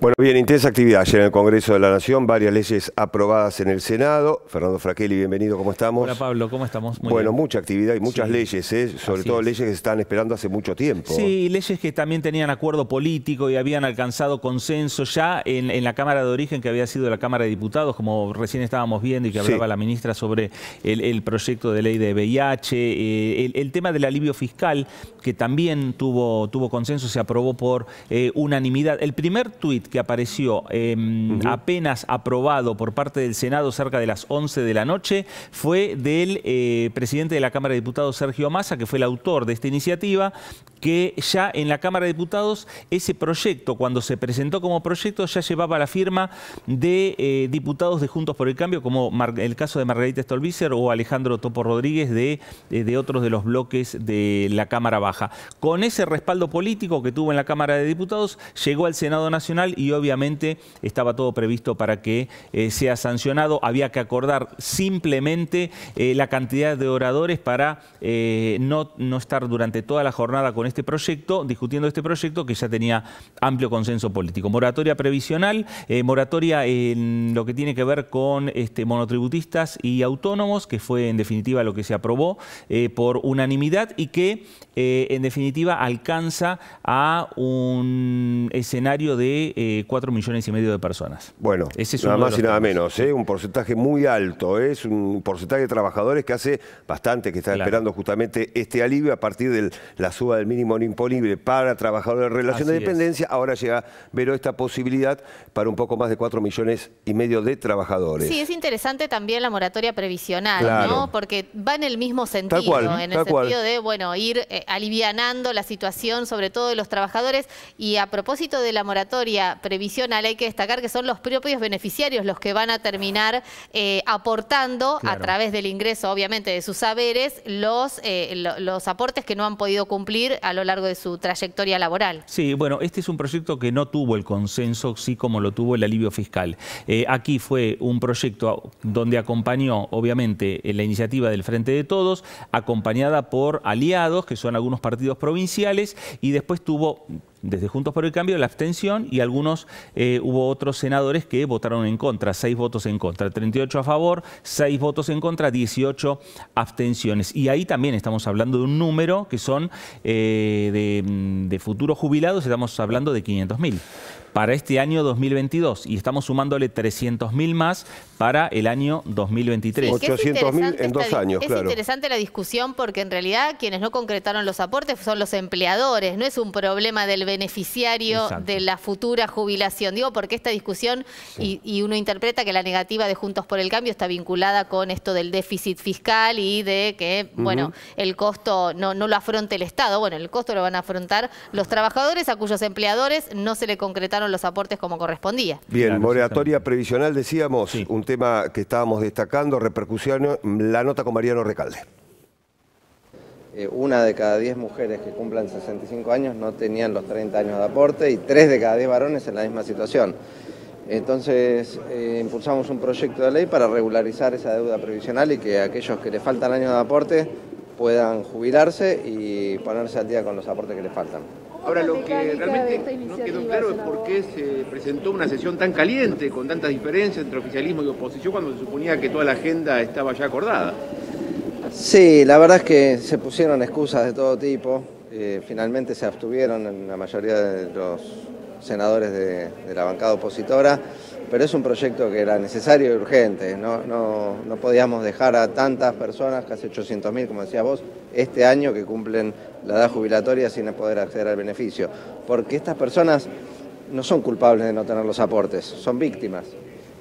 Bueno, bien, intensa actividad ayer en el Congreso de la Nación, varias leyes aprobadas en el Senado. Fernando Fraquelli, bienvenido, ¿cómo estamos? Hola Pablo, ¿cómo estamos? Muy bueno, bien. Mucha actividad y muchas leyes, sobre todo leyes que se están esperando hace mucho tiempo. Sí, leyes que también tenían acuerdo político y habían alcanzado consenso ya en la Cámara de Origen, que había sido la Cámara de Diputados, como recién estábamos viendo y que hablaba la ministra sobre el proyecto de ley de VIH. El tema del alivio fiscal, que también tuvo consenso, se aprobó por unanimidad. El primer tuit que apareció apenas aprobado por parte del Senado cerca de las 11 de la noche fue del presidente de la Cámara de Diputados, Sergio Massa, que fue el autor de esta iniciativa, que ya en la Cámara de Diputados ese proyecto, cuando se presentó como proyecto, ya llevaba la firma de diputados de Juntos por el Cambio, como el caso de Margarita Stolbizer o Alejandro Topo Rodríguez de otros de los bloques de la Cámara Baja. Con ese respaldo político que tuvo en la Cámara de Diputados, llegó al Senado Nacional y obviamente estaba todo previsto para que sea sancionado. Había que acordar simplemente la cantidad de oradores para no estar durante toda la jornada con este proyecto, discutiendo este proyecto que ya tenía amplio consenso político. Moratoria previsional, moratoria en lo que tiene que ver con monotributistas y autónomos, que fue en definitiva lo que se aprobó por unanimidad y que en definitiva alcanza a un escenario de 4,5 millones de personas. Bueno, ese es nada más y nada temas. menos, un porcentaje muy alto, es un porcentaje de trabajadores que hace bastante que están esperando justamente este alivio a partir de la suba del mínimo no imponible para trabajadores en relación de dependencia. Ahora llega, Vero, esta posibilidad para un poco más de 4,5 millones de trabajadores. Sí, es interesante también la moratoria previsional, ¿no? Porque va en el mismo sentido, en el sentido de, bueno, ir alivianando la situación, sobre todo de los trabajadores. Y a propósito de la moratoria previsional, hay que destacar que son los propios beneficiarios los que van a terminar aportando a través del ingreso, obviamente, de sus saberes, los aportes que no han podido cumplir a lo largo de su trayectoria laboral. Sí, bueno, este es un proyecto que no tuvo el consenso, sí como lo tuvo el alivio fiscal. Aquí fue un proyecto donde acompañó, obviamente, la iniciativa del Frente de Todos, acompañada por aliados, que son algunos partidos provinciales, y después tuvo, desde Juntos por el Cambio, la abstención, y hubo otros senadores que votaron en contra, 6 votos en contra, 38 a favor, 6 votos en contra, 18 abstenciones. Y ahí también estamos hablando de un número que son de futuros jubilados, estamos hablando de 500.000 para este año 2022 y estamos sumándole 300.000 más para el año 2023. Sí, 800.000 en 2 años, Es interesante la discusión porque en realidad quienes no concretaron los aportes son los empleadores, no es un problema del beneficiario de la futura jubilación. Digo porque esta discusión y uno interpreta que la negativa de Juntos por el Cambio está vinculada con esto del déficit fiscal y de que, bueno, el costo no lo afronte el Estado. Bueno, el costo lo van a afrontar los trabajadores a cuyos empleadores no se le concretaron los aportes como correspondía. Bien, moratoria previsional, decíamos, un tema que estábamos destacando, repercusión, la nota con Mariano Recalde. Una de cada 10 mujeres que cumplan 65 años no tenían los 30 años de aporte y 3 de cada 10 varones en la misma situación. Entonces impulsamos un proyecto de ley para regularizar esa deuda previsional y que aquellos que les faltan años de aporte puedan jubilarse y ponerse al día con los aportes que les faltan. Ahora, lo que realmente no quedó claro es por qué se presentó una sesión tan caliente, con tantas diferencias entre oficialismo y oposición, cuando se suponía que toda la agenda estaba ya acordada. Sí, la verdad es que se pusieron excusas de todo tipo. Finalmente se abstuvieron en la mayoría de los senadores de la bancada opositora, pero es un proyecto que era necesario y urgente. No podíamos dejar a tantas personas, casi 800.000, como decías vos, este año que cumplen la edad jubilatoria sin poder acceder al beneficio. Porque estas personas no son culpables de no tener los aportes, son víctimas.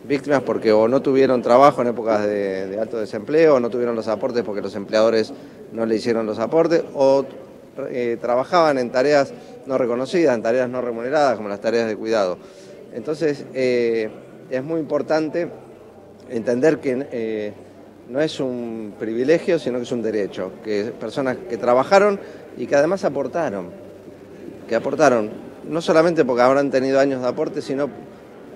Víctimas porque o no tuvieron trabajo en épocas de alto desempleo, o no tuvieron los aportes porque los empleadores no le hicieron los aportes, o trabajaban en tareas no reconocidas, en tareas no remuneradas, como las tareas de cuidado. Entonces, es muy importante entender que no es un privilegio, sino que es un derecho, que personas que trabajaron y que además aportaron, no solamente porque habrán tenido años de aporte, sino,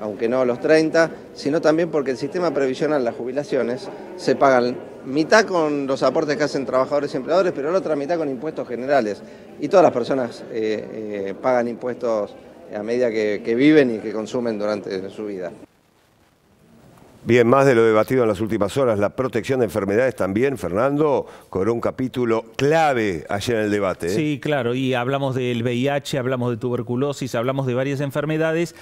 aunque no los 30, sino también porque el sistema previsional, las jubilaciones, se pagan mitad con los aportes que hacen trabajadores y empleadores, pero la otra mitad con impuestos generales. Y todas las personas pagan impuestos a medida que viven y que consumen durante su vida. Bien, más de lo debatido en las últimas horas, la protección de enfermedades también, Fernando, cobró un capítulo clave ayer en el debate. Sí, claro, y hablamos del VIH, hablamos de tuberculosis, hablamos de varias enfermedades,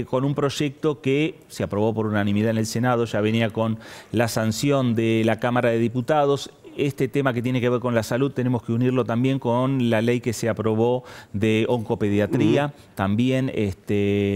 con un proyecto que se aprobó por unanimidad en el Senado, ya venía con la sanción de la Cámara de Diputados. Este tema que tiene que ver con la salud tenemos que unirlo también con la ley que se aprobó de oncopediatría, también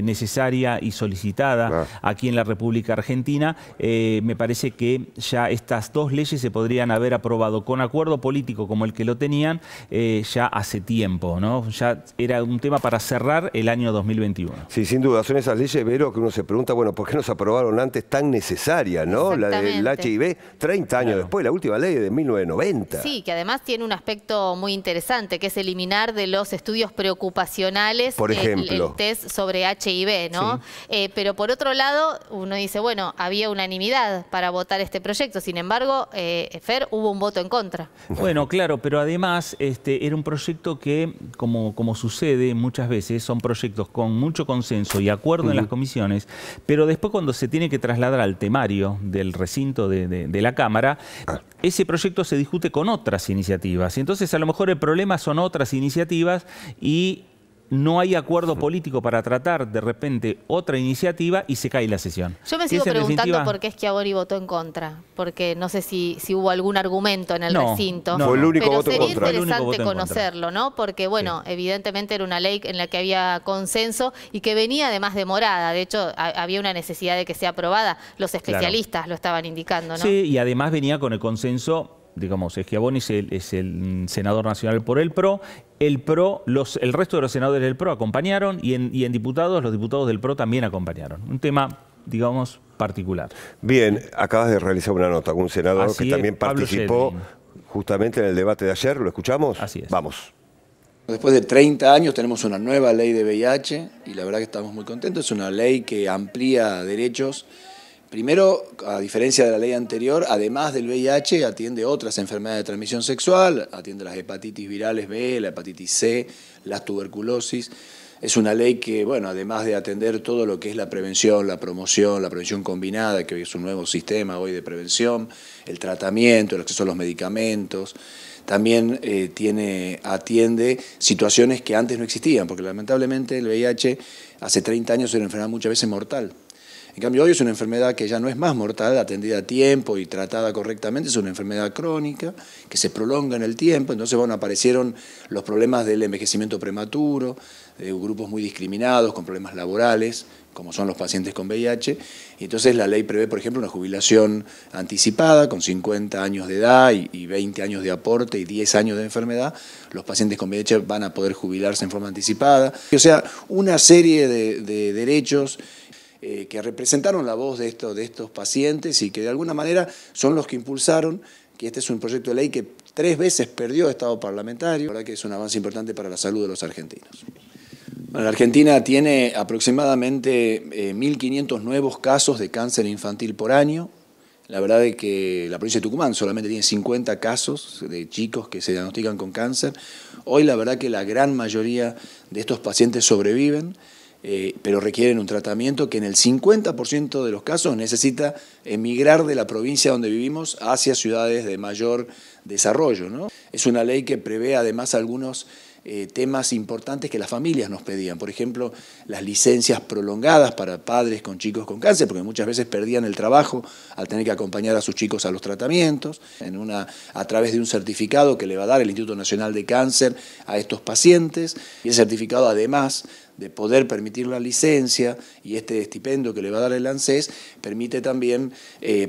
necesaria y solicitada aquí en la República Argentina. Me parece que ya estas dos leyes se podrían haber aprobado con acuerdo político como el que lo tenían ya hace tiempo, ¿no? Ya era un tema para cerrar el año 2021. Sí, sin duda, son esas leyes, Vero, que uno se pregunta, bueno, ¿por qué no se aprobaron antes tan necesarias, ¿no? La del HIV, 30 años después, la última ley de 1990. Sí, que además tiene un aspecto muy interesante, que es eliminar de los estudios preocupacionales, por ejemplo, el test sobre HIV, ¿no? Sí. Pero por otro lado, uno dice, bueno, había unanimidad para votar este proyecto, sin embargo, Fer, hubo un voto en contra. Bueno, claro, pero además era un proyecto que, como sucede muchas veces, son proyectos con mucho consenso y acuerdo en las comisiones, pero después cuando se tiene que trasladar al temario del recinto de la Cámara, ese proyecto se discute con otras iniciativas. Y entonces a lo mejor el problema son otras iniciativas y no hay acuerdo político para tratar de repente otra iniciativa y se cae la sesión. Yo me sigo preguntando por qué Schiavoni votó en contra, porque no sé si hubo algún argumento en el recinto. No, fue el único pero voto en contra. Sería interesante conocerlo, ¿no? Porque, bueno, evidentemente era una ley en la que había consenso y que venía además demorada. De hecho, había una necesidad de que sea aprobada. Los especialistas lo estaban indicando, ¿no? Sí, y además venía con el consenso. Digamos, Schiavoni es el senador nacional por el PRO. El resto de los senadores del PRO acompañaron y en diputados, los diputados del PRO también acompañaron. Un tema, digamos, particular. Bien, acabas de realizar una nota con un senador que también participó justamente en el debate de ayer. ¿Lo escuchamos? Así es. Vamos. Después de 30 años tenemos una nueva ley de VIH y la verdad que estamos muy contentos. Es una ley que amplía derechos. Primero, a diferencia de la ley anterior, además del VIH, atiende otras enfermedades de transmisión sexual, atiende las hepatitis virales B, la hepatitis C, la tuberculosis. Es una ley que, bueno, además de atender todo lo que es la prevención, la prevención combinada, que hoy es un nuevo sistema hoy de prevención, el tratamiento, el acceso a los medicamentos, también atiende situaciones que antes no existían, porque lamentablemente el VIH hace 30 años era una enfermedad muchas veces mortal. En cambio, hoy es una enfermedad que ya no es más mortal, atendida a tiempo y tratada correctamente, es una enfermedad crónica que se prolonga en el tiempo. Entonces, bueno, aparecieron los problemas del envejecimiento prematuro, de grupos muy discriminados, con problemas laborales, como son los pacientes con VIH. Y entonces la ley prevé, por ejemplo, una jubilación anticipada con 50 años de edad y 20 años de aporte y 10 años de enfermedad. Los pacientes con VIH van a poder jubilarse en forma anticipada. O sea, una serie de derechos que representaron la voz de estos pacientes y que de alguna manera son los que impulsaron que este es un proyecto de ley que 3 veces perdió estado parlamentario. La verdad que es un avance importante para la salud de los argentinos. Bueno, la Argentina tiene aproximadamente 1.500 nuevos casos de cáncer infantil por año. La verdad es que la provincia de Tucumán solamente tiene 50 casos de chicos que se diagnostican con cáncer. Hoy la verdad que la gran mayoría de estos pacientes sobreviven, pero requieren un tratamiento que en el 50% de los casos necesita emigrar de la provincia donde vivimos hacia ciudades de mayor desarrollo, ¿no? Es una ley que prevé además algunos temas importantes que las familias nos pedían. Por ejemplo, las licencias prolongadas para padres con chicos con cáncer, porque muchas veces perdían el trabajo al tener que acompañar a sus chicos a los tratamientos, a través de un certificado que le va a dar el Instituto Nacional de Cáncer a estos pacientes. Y ese certificado, además de poder permitir la licencia y este estipendio que le va a dar el ANSES, permite también,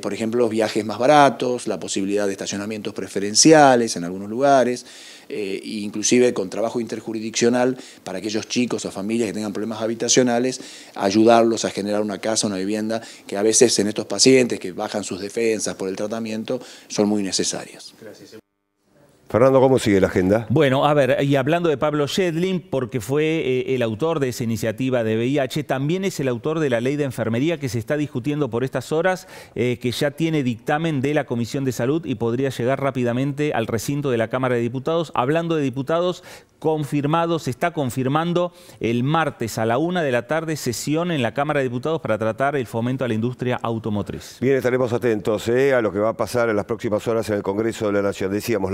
por ejemplo, los viajes más baratos, la posibilidad de estacionamientos preferenciales en algunos lugares, inclusive con trabajo interjurisdiccional para aquellos chicos o familias que tengan problemas habitacionales, ayudarlos a generar una casa, una vivienda, que a veces en estos pacientes que bajan sus defensas por el tratamiento son muy necesarias. Gracias. Fernando, ¿cómo sigue la agenda? Bueno, a ver, y hablando de Pablo Schedlin, porque fue el autor de esa iniciativa de VIH, también es el autor de la ley de enfermería que se está discutiendo por estas horas, que ya tiene dictamen de la Comisión de Salud y podría llegar rápidamente al recinto de la Cámara de Diputados. Hablando de diputados, confirmado, se está confirmando el martes a la 1 de la tarde sesión en la Cámara de Diputados para tratar el fomento a la industria automotriz. Bien, estaremos atentos a lo que va a pasar en las próximas horas en el Congreso de la Nación. Decíamos,